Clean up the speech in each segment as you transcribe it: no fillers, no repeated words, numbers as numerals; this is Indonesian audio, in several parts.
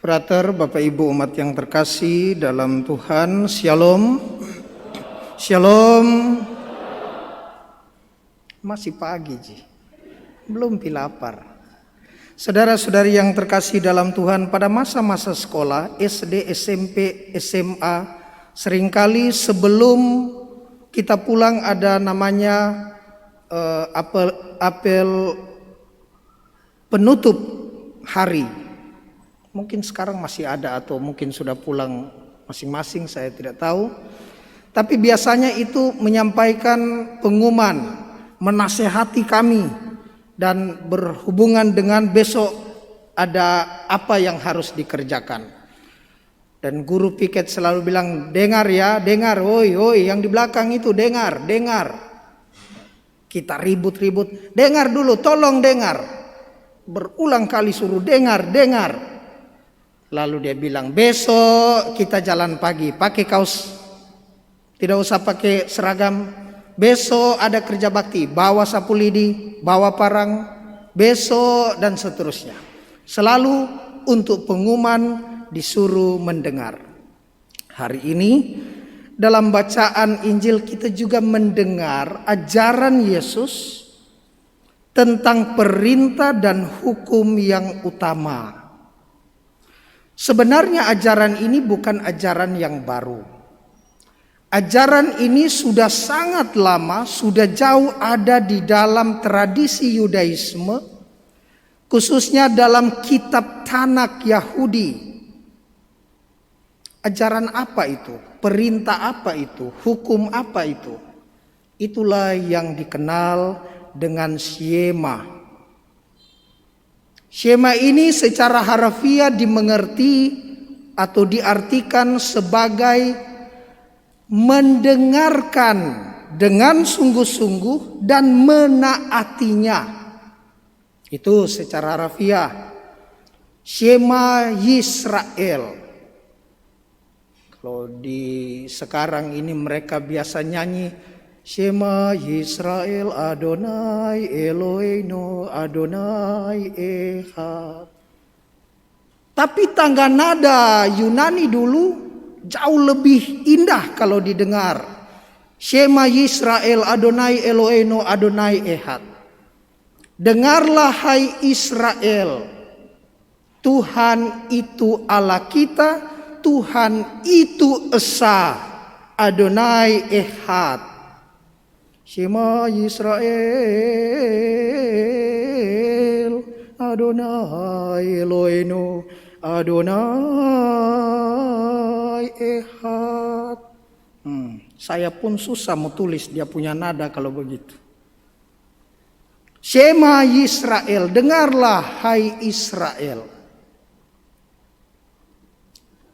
Frater, Bapak Ibu umat yang terkasih dalam Tuhan, Shalom. Shalom. Masih pagi, Ji. Belum lapar. Saudara-saudari yang terkasih dalam Tuhan, pada masa-masa sekolah, SD, SMP, SMA, seringkali sebelum kita pulang ada namanya apel penutup hari. Mungkin sekarang masih ada atau mungkin sudah pulang masing-masing, saya tidak tahu. Tapi biasanya itu menyampaikan pengumuman, menasehati kami dan berhubungan dengan besok ada apa yang harus dikerjakan. Dan guru piket selalu bilang, dengar ya, dengar, woi, yang di belakang itu dengar. Kita ribut-ribut, dengar dulu, tolong dengar. Berulang kali suruh dengar. Lalu dia bilang, besok kita jalan pagi, pakai kaos, tidak usah pakai seragam. Besok ada kerja bakti, bawa sapu lidi, bawa parang, besok dan seterusnya. Selalu untuk pengumuman disuruh mendengar. Hari ini dalam bacaan Injil kita juga mendengar ajaran Yesus tentang perintah dan hukum yang utama. Sebenarnya ajaran ini bukan ajaran yang baru. Ajaran ini sudah sangat lama, sudah jauh ada di dalam tradisi Yudaisme, khususnya dalam kitab Tanakh Yahudi. Ajaran apa itu? Perintah apa itu? Hukum apa itu? Itulah yang dikenal dengan Shema. Shema ini secara harafiah dimengerti atau diartikan sebagai mendengarkan dengan sungguh-sungguh dan menaatinya. Itu secara harafiah. Shema Yisrael. Kalau di sekarang ini mereka biasa nyanyi Shema Yisrael Adonai Eloheinu Adonai Echad. Tapi tangga nada Yunani dulu jauh lebih indah kalau didengar. Shema Yisrael Adonai Eloheinu Adonai Echad. Dengarlah hai Israel, Tuhan itu Allah kita, Tuhan itu Esa, Adonai Echad. Shema Yisrael, Adonai Eloheinu, Adonai Echad. Saya pun susah mau tulis dia punya nada kalau begitu. Shema Yisrael, dengarlah hai Israel.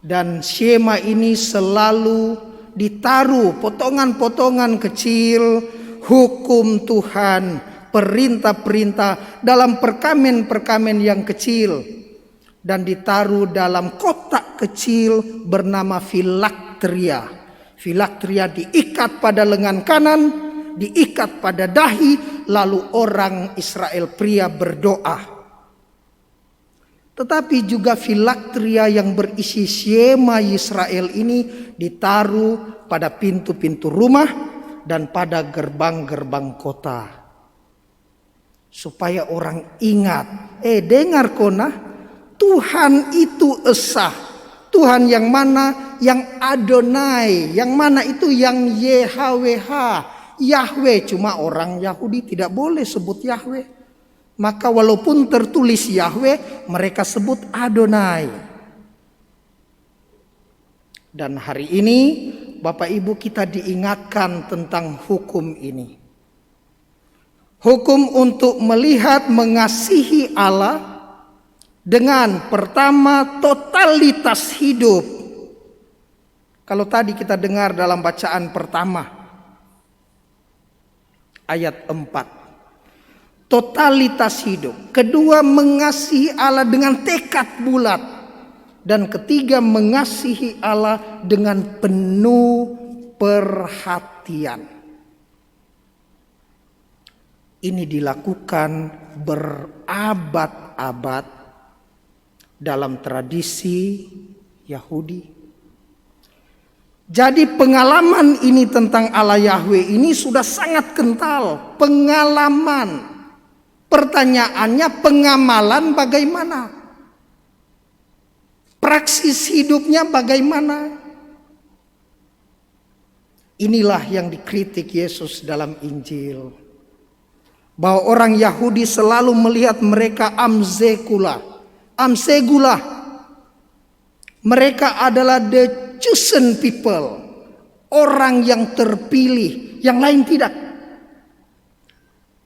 Dan Shema ini selalu ditaruh potongan-potongan kecil hukum Tuhan, perintah-perintah dalam perkamen-perkamen yang kecil dan ditaruh dalam kotak kecil bernama filaktria. Filaktria diikat pada lengan kanan, diikat pada dahi, lalu orang Israel pria berdoa. Tetapi juga filaktria yang berisi Shema Yisrael ini ditaruh pada pintu-pintu rumah dan pada gerbang-gerbang kota. Supaya orang ingat, dengar kona, Tuhan itu Esa. Tuhan yang mana? Yang Adonai. Yang mana itu? Yang YHWH. Yahweh, cuma orang Yahudi tidak boleh sebut Yahweh. Maka walaupun tertulis Yahweh, mereka sebut Adonai. Dan hari ini Bapak Ibu kita diingatkan tentang hukum ini. Hukum untuk melihat mengasihi Allah dengan pertama totalitas hidup. Kalau tadi kita dengar dalam bacaan pertama ayat 4. Totalitas hidup. Kedua, mengasihi Allah dengan tekad bulat. Dan ketiga, mengasihi Allah dengan penuh perhatian. Ini dilakukan berabad-abad dalam tradisi Yahudi. Jadi pengalaman ini tentang Allah Yahweh ini sudah sangat kental. Pengalaman. Pertanyaannya, pengamalan bagaimana? Praksis hidupnya bagaimana? Inilah yang dikritik Yesus dalam Injil. Bahwa orang Yahudi selalu melihat mereka amsegula. Mereka adalah the chosen people. Orang yang terpilih. Yang lain tidak.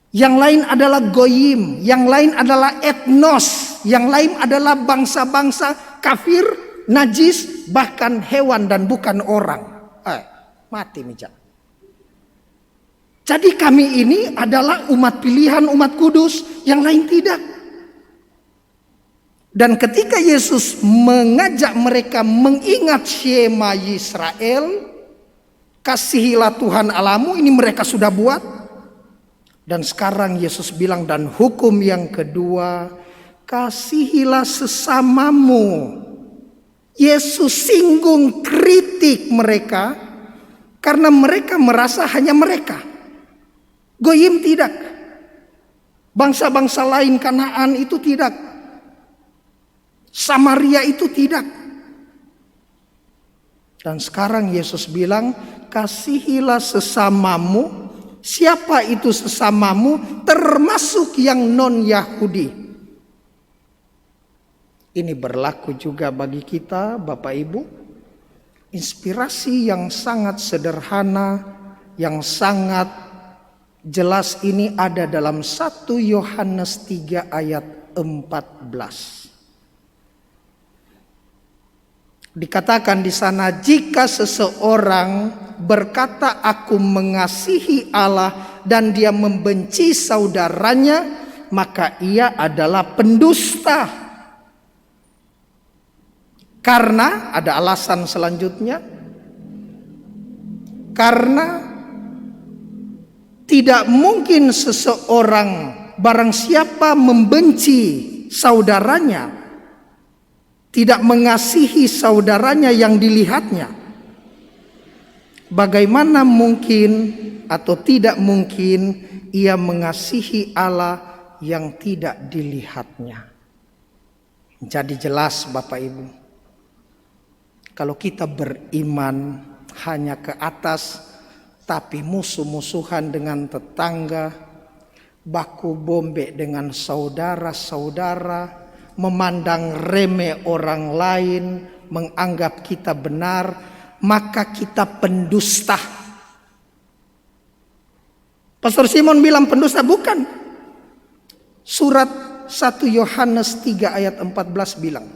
Yang lain adalah goyim. Yang lain adalah etnos. Yang lain adalah bangsa-bangsa kafir, najis, bahkan hewan dan bukan orang. Mati mijak. Jadi kami ini adalah umat pilihan, umat kudus. Yang lain tidak. Dan ketika Yesus mengajak mereka mengingat Shema Yisrael, kasihilah Tuhan Allahmu, ini mereka sudah buat. Dan sekarang Yesus bilang, dan hukum yang kedua, kasihilah sesamamu. Yesus singgung, kritik mereka, karena mereka merasa hanya mereka. Goyim tidak. Bangsa-bangsa lain Kanaan itu tidak. Samaria itu tidak. Dan sekarang Yesus bilang, kasihilah sesamamu. Siapa itu sesamamu? Termasuk yang non-Yahudi. Ini berlaku juga bagi kita, Bapak Ibu. Inspirasi yang sangat sederhana, yang sangat jelas ini ada dalam 1 Yohanes 3 ayat 14. Dikatakan di sana, jika seseorang berkata aku mengasihi Allah dan dia membenci saudaranya, maka ia adalah pendusta. Karena ada alasan selanjutnya. Karena tidak mungkin seseorang barang siapa membenci saudaranya, tidak mengasihi saudaranya yang dilihatnya, bagaimana mungkin atau tidak mungkin ia mengasihi Allah yang tidak dilihatnya? Jadi jelas Bapak Ibu, kalau kita beriman hanya ke atas, tapi musuh-musuhan dengan tetangga, baku bombe dengan saudara-saudara, memandang remeh orang lain, menganggap kita benar, maka kita pendusta. Pastor Simon bilang pendusta, bukan. Surat 1 Yohanes 3 ayat 14 bilang,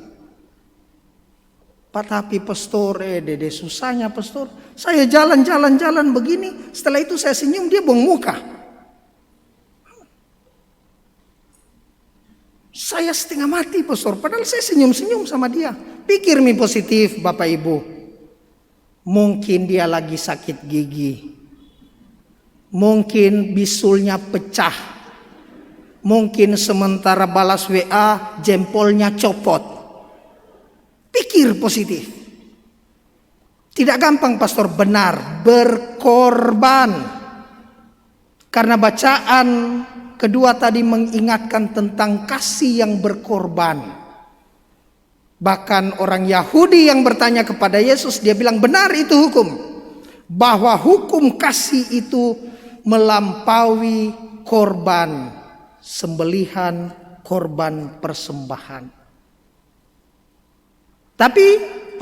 tapi pastor, dede susahnya pastor. Saya jalan begini, setelah itu saya senyum, dia buang muka. Saya setengah mati pastor, padahal saya senyum-senyum sama dia. Pikir positif Bapak Ibu. Mungkin dia lagi sakit gigi. Mungkin bisulnya pecah. Mungkin sementara balas WA jempolnya copot. Pikir positif. Tidak gampang pastor, benar, berkorban. Karena bacaan kedua tadi mengingatkan tentang kasih yang berkorban. Bahkan orang Yahudi yang bertanya kepada Yesus, dia bilang benar itu hukum. Bahwa hukum kasih itu melampaui korban sembelihan, korban persembahan. Tapi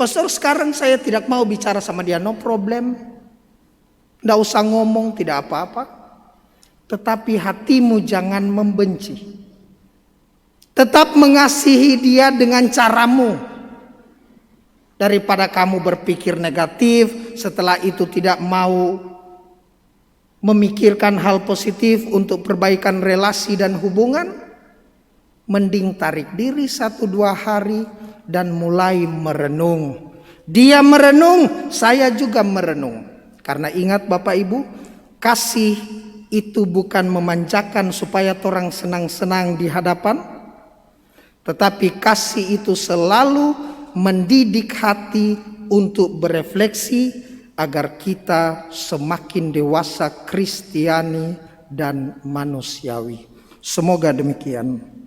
pastor sekarang saya tidak mau bicara sama dia, no problem. Tidak usah ngomong, tidak apa-apa. Tetapi hatimu jangan membenci. Tetap mengasihi dia dengan caramu. Daripada kamu berpikir negatif, setelah itu tidak mau memikirkan hal positif untuk perbaikan relasi dan hubungan, mending tarik diri 1-2 hari dan mulai merenung. Dia merenung, saya juga merenung. Karena ingat Bapak Ibu, kasih itu bukan memanjakan supaya orang senang-senang di hadapan, Tetapi kasih itu selalu mendidik hati untuk berefleksi agar kita semakin dewasa Kristiani dan manusiawi. Semoga demikian.